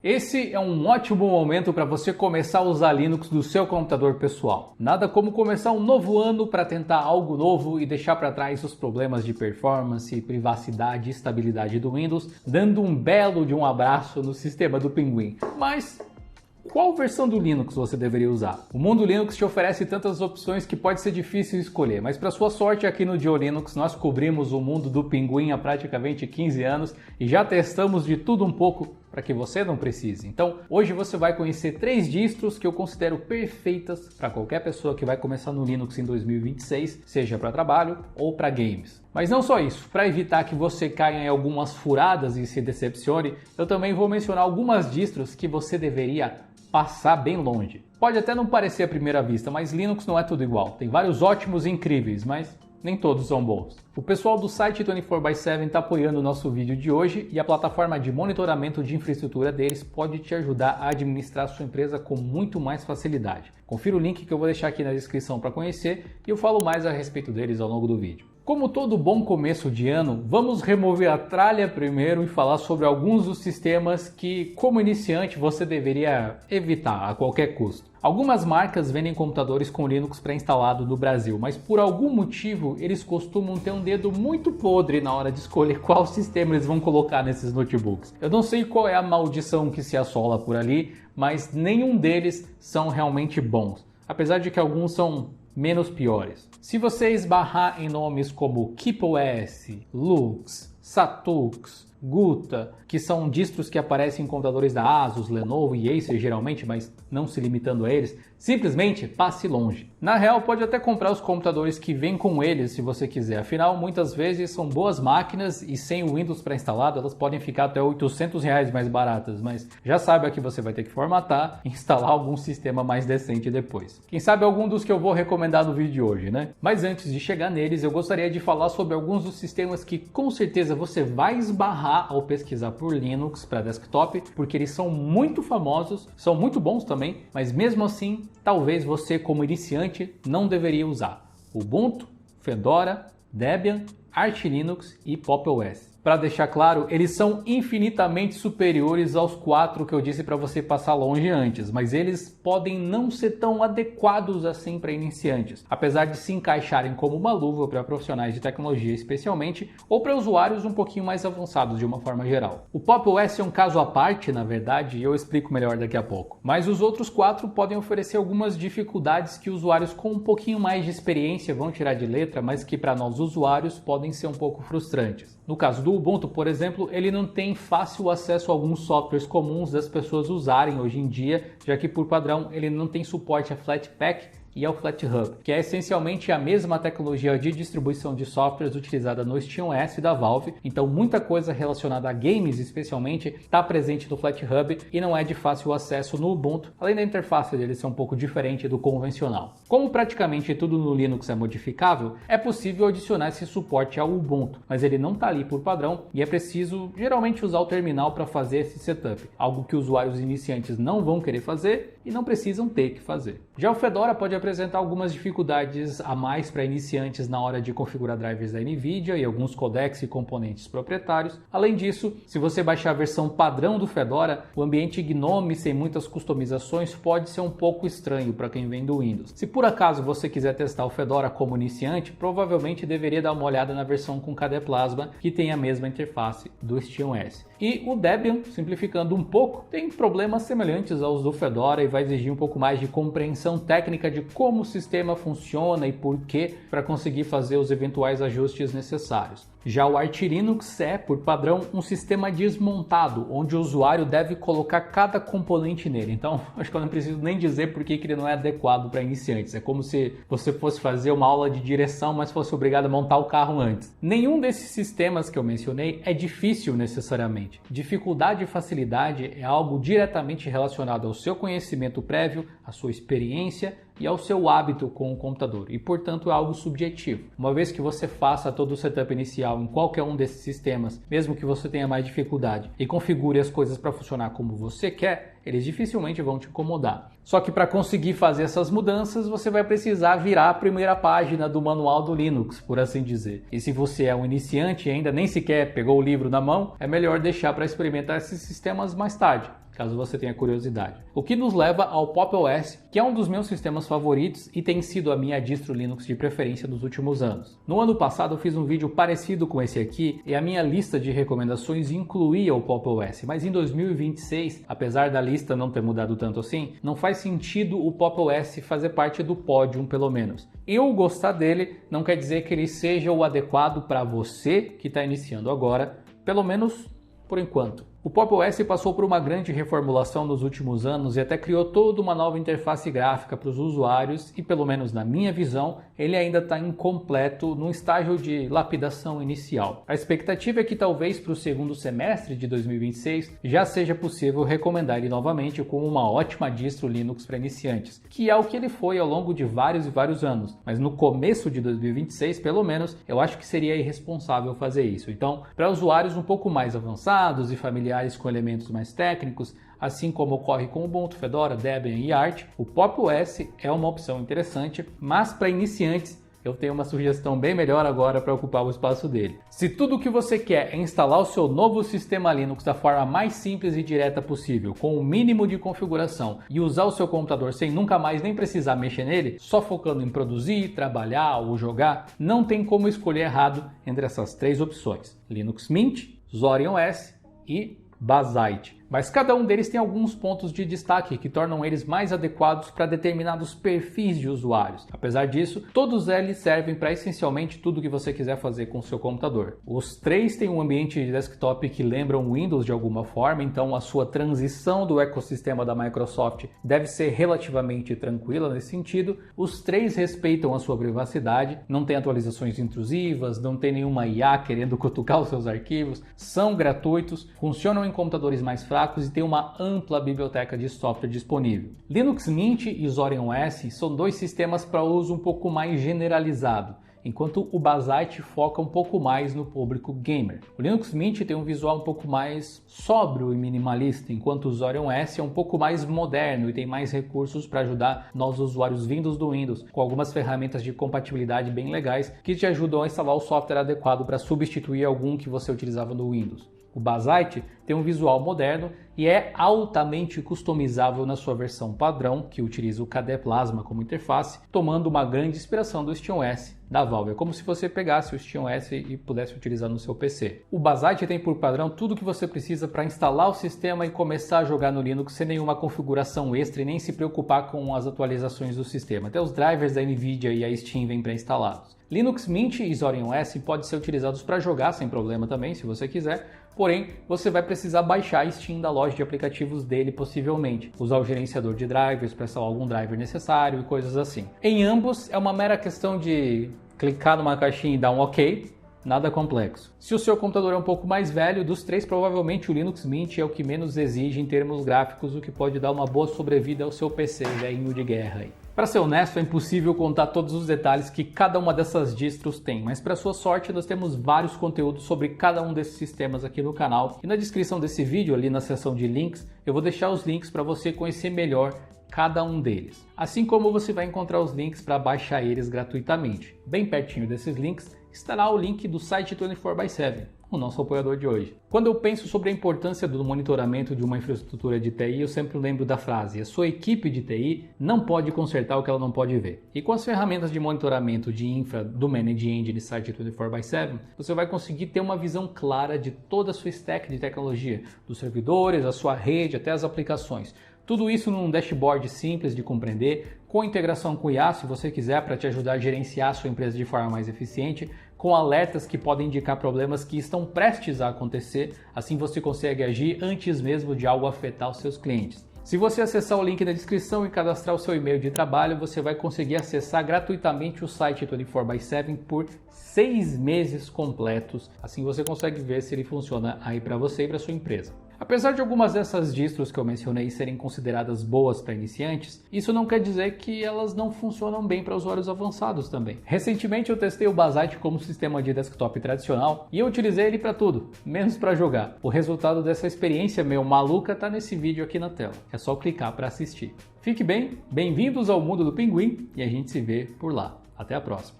Esse é um ótimo momento para você começar a usar Linux no seu computador pessoal. Nada como começar um novo ano para tentar algo novo e deixar para trás os problemas de performance, privacidade e estabilidade do Windows, dando um belo de um abraço no sistema do Pinguim. Mas qual versão do Linux você deveria usar? O mundo Linux te oferece tantas opções que pode ser difícil escolher, mas para sua sorte aqui no Dio Linux nós cobrimos o mundo do Pinguim há praticamente 15 anos e já testamos de tudo um pouco para que você não precise. Então, hoje você vai conhecer 3 distros que eu considero perfeitas para qualquer pessoa que vai começar no Linux em 2026, seja para trabalho ou para games. Mas não só isso, para evitar que você caia em algumas furadas e se decepcione, eu também vou mencionar algumas distros que você deveria passar bem longe. Pode até não parecer à primeira vista, mas Linux não é tudo igual. Tem vários ótimos e incríveis, mas nem todos são bons. O pessoal do site 24/7 está apoiando o nosso vídeo de hoje e a plataforma de monitoramento de infraestrutura deles pode te ajudar a administrar sua empresa com muito mais facilidade. Confira o link que eu vou deixar aqui na descrição para conhecer e eu falo mais a respeito deles ao longo do vídeo. Como todo bom começo de ano, vamos remover a tralha primeiro e falar sobre alguns dos sistemas que, como iniciante, você deveria evitar a qualquer custo. Algumas marcas vendem computadores com Linux pré-instalado no Brasil, mas por algum motivo eles costumam ter um dedo muito podre na hora de escolher qual sistema eles vão colocar nesses notebooks. Eu não sei qual é a maldição que se assola por ali, mas nenhum deles são realmente bons, apesar de que alguns são menos piores. Se você esbarrar em nomes como KeepOS, Lux, Satux, Guta, que são distros que aparecem em computadores da Asus, Lenovo e Acer geralmente, mas não se limitando a eles, simplesmente passe longe. Na real, pode até comprar os computadores que vêm com eles se você quiser, afinal muitas vezes são boas máquinas e sem o Windows pré-instalado elas podem ficar até R$800 mais baratas, mas já saiba que você vai ter que formatar e instalar algum sistema mais decente depois. Quem sabe algum dos que eu vou recomendar no vídeo de hoje, né? Mas antes de chegar neles, eu gostaria de falar sobre alguns dos sistemas que com certeza você vai esbarrar ao pesquisar por Linux para desktop, porque eles são muito famosos, são muito bons também, mas mesmo assim, talvez você como iniciante não deveria usar Ubuntu, Fedora, Debian, Arch Linux e Pop! OS. Para deixar claro, eles são infinitamente superiores aos 4 que eu disse para você passar longe antes, mas eles podem não ser tão adequados assim para iniciantes, apesar de se encaixarem como uma luva para profissionais de tecnologia especialmente, ou para usuários um pouquinho mais avançados de uma forma geral. O Pop! OS é um caso à parte, na verdade, e eu explico melhor daqui a pouco. Mas os outros 4 podem oferecer algumas dificuldades que usuários com um pouquinho mais de experiência vão tirar de letra, mas que para nós usuários podem ser um pouco frustrantes. No caso do Ubuntu, por exemplo, ele não tem fácil acesso a alguns softwares comuns das pessoas usarem hoje em dia, já que por padrão ele não tem suporte a Flatpak e ao FlatHub, que é essencialmente a mesma tecnologia de distribuição de softwares utilizada no SteamOS da Valve, então muita coisa relacionada a games especialmente está presente no FlatHub e não é de fácil acesso no Ubuntu, além da interface dele ser um pouco diferente do convencional. Como praticamente tudo no Linux é modificável, é possível adicionar esse suporte ao Ubuntu, mas ele não está ali por padrão e é preciso geralmente usar o terminal para fazer esse setup, algo que usuários iniciantes não vão querer fazer e não precisam ter que fazer. Já o Fedora pode apresentar algumas dificuldades a mais para iniciantes na hora de configurar drivers da NVIDIA e alguns codecs e componentes proprietários. Além disso, se você baixar a versão padrão do Fedora, o ambiente GNOME sem muitas customizações pode ser um pouco estranho para quem vem do Windows. Se por acaso você quiser testar o Fedora como iniciante, provavelmente deveria dar uma olhada na versão com KDE Plasma, que tem a mesma interface do SteamOS. E o Debian, simplificando um pouco, tem problemas semelhantes aos do Fedora e vai exigir um pouco mais de compreensão técnica de como o sistema funciona e por que para conseguir fazer os eventuais ajustes necessários. Já o Arch Linux é, por padrão, um sistema desmontado, onde o usuário deve colocar cada componente nele. Então, acho que eu não preciso nem dizer por que ele não é adequado para iniciantes. É como se você fosse fazer uma aula de direção, mas fosse obrigado a montar o carro antes. Nenhum desses sistemas que eu mencionei é difícil necessariamente. Dificuldade e facilidade é algo diretamente relacionado ao seu conhecimento prévio, à sua experiência e ao seu hábito com o computador e, portanto, é algo subjetivo. Uma vez que você faça todo o setup inicial em qualquer um desses sistemas, mesmo que você tenha mais dificuldade e configure as coisas para funcionar como você quer, eles dificilmente vão te incomodar. Só que para conseguir fazer essas mudanças, você vai precisar virar a primeira página do manual do Linux, por assim dizer. E se você é um iniciante e ainda nem sequer pegou o livro na mão, é melhor deixar para experimentar esses sistemas mais tarde. caso você tenha curiosidade. O que nos leva ao Pop! OS, que é um dos meus sistemas favoritos e tem sido a minha distro Linux de preferência nos últimos anos. No ano passado eu fiz um vídeo parecido com esse aqui e a minha lista de recomendações incluía o Pop! OS, mas em 2026, apesar da lista não ter mudado tanto assim, não faz sentido o Pop! OS fazer parte do Podium pelo menos. Eu gostar dele não quer dizer que ele seja o adequado para você que está iniciando agora, pelo menos por enquanto. O Pop! OS passou por uma grande reformulação nos últimos anos e até criou toda uma nova interface gráfica para os usuários e, pelo menos na minha visão, ele ainda está incompleto num estágio de lapidação inicial. A expectativa é que talvez para o segundo semestre de 2026 já seja possível recomendar ele novamente como uma ótima distro Linux para iniciantes, que é o que ele foi ao longo de vários e vários anos. Mas no começo de 2026, pelo menos, eu acho que seria irresponsável fazer isso. Então, para usuários um pouco mais avançados e familiares com elementos mais técnicos, assim como ocorre com Ubuntu, Fedora, Debian e Arch, o Pop! OS é uma opção interessante, mas para iniciantes eu tenho uma sugestão bem melhor agora para ocupar o espaço dele. Se tudo o que você quer é instalar o seu novo sistema Linux da forma mais simples e direta possível, com o mínimo de configuração e usar o seu computador sem nunca mais nem precisar mexer nele, só focando em produzir, trabalhar ou jogar, não tem como escolher errado entre essas três opções: Linux Mint, Zorin OS e Basite. Mas cada um deles tem alguns pontos de destaque que tornam eles mais adequados para determinados perfis de usuários. Apesar disso, todos eles servem para essencialmente tudo que você quiser fazer com o seu computador. Os três têm um ambiente de desktop que lembram Windows de alguma forma, então a sua transição do ecossistema da Microsoft deve ser relativamente tranquila nesse sentido. Os três respeitam a sua privacidade, não tem atualizações intrusivas, não tem nenhuma IA querendo cutucar os seus arquivos, são gratuitos, funcionam em computadores mais fracos e tem uma ampla biblioteca de software disponível. Linux Mint e Zorin OS são dois sistemas para uso um pouco mais generalizado, enquanto o Basite foca um pouco mais no público gamer. O Linux Mint tem um visual um pouco mais sóbrio e minimalista, enquanto o Zorin OS é um pouco mais moderno e tem mais recursos para ajudar novos usuários vindos do Windows, com algumas ferramentas de compatibilidade bem legais que te ajudam a instalar o software adequado para substituir algum que você utilizava no Windows. O Basite tem um visual moderno e é altamente customizável na sua versão padrão, que utiliza o KDE Plasma como interface, tomando uma grande inspiração do SteamOS da Valve. É como se você pegasse o SteamOS e pudesse utilizar no seu PC. O Basite tem por padrão tudo o que você precisa para instalar o sistema e começar a jogar no Linux sem nenhuma configuração extra e nem se preocupar com as atualizações do sistema. Até os drivers da Nvidia e a Steam vêm pré-instalados. Linux Mint e Zorin OS podem ser utilizados para jogar sem problema também, se você quiser, porém você vai precisar baixar a Steam da loja de aplicativos dele possivelmente, usar o gerenciador de drivers para instalar algum driver necessário e coisas assim. Em ambos é uma mera questão de clicar numa caixinha e dar um OK, nada complexo. Se o seu computador é um pouco mais velho, dos três provavelmente o Linux Mint é o que menos exige em termos gráficos, o que pode dar uma boa sobrevida ao seu PC velhinho de guerra aí. Para ser honesto, é impossível contar todos os detalhes que cada uma dessas distros tem, mas para sua sorte nós temos vários conteúdos sobre cada um desses sistemas aqui no canal e na descrição desse vídeo, ali na seção de links, eu vou deixar os links para você conhecer melhor cada um deles. Assim como você vai encontrar os links para baixar eles gratuitamente. Bem pertinho desses links estará o link do site 24/7, o nosso apoiador de hoje. Quando eu penso sobre a importância do monitoramento de uma infraestrutura de TI, eu sempre lembro da frase: a sua equipe de TI não pode consertar o que ela não pode ver. E com as ferramentas de monitoramento de infra do Manage Engine site 24/7, você vai conseguir ter uma visão clara de toda a sua stack de tecnologia, dos servidores, a sua rede, até as aplicações. Tudo isso num dashboard simples de compreender, com integração com o IA, se você quiser, para te ajudar a gerenciar a sua empresa de forma mais eficiente, com alertas que podem indicar problemas que estão prestes a acontecer, assim você consegue agir antes mesmo de algo afetar os seus clientes. Se você acessar o link na descrição e cadastrar o seu e-mail de trabalho, você vai conseguir acessar gratuitamente o site 24/7 por 6 meses completos. Assim você consegue ver se ele funciona aí para você e para sua empresa. Apesar de algumas dessas distros que eu mencionei serem consideradas boas para iniciantes, isso não quer dizer que elas não funcionam bem para usuários avançados também. Recentemente eu testei o Basite como sistema de desktop tradicional e eu utilizei ele para tudo, menos para jogar. O resultado dessa experiência meio maluca está nesse vídeo aqui na tela. É só clicar para assistir. Fique bem, bem-vindos ao mundo do Pinguim e a gente se vê por lá. Até a próxima.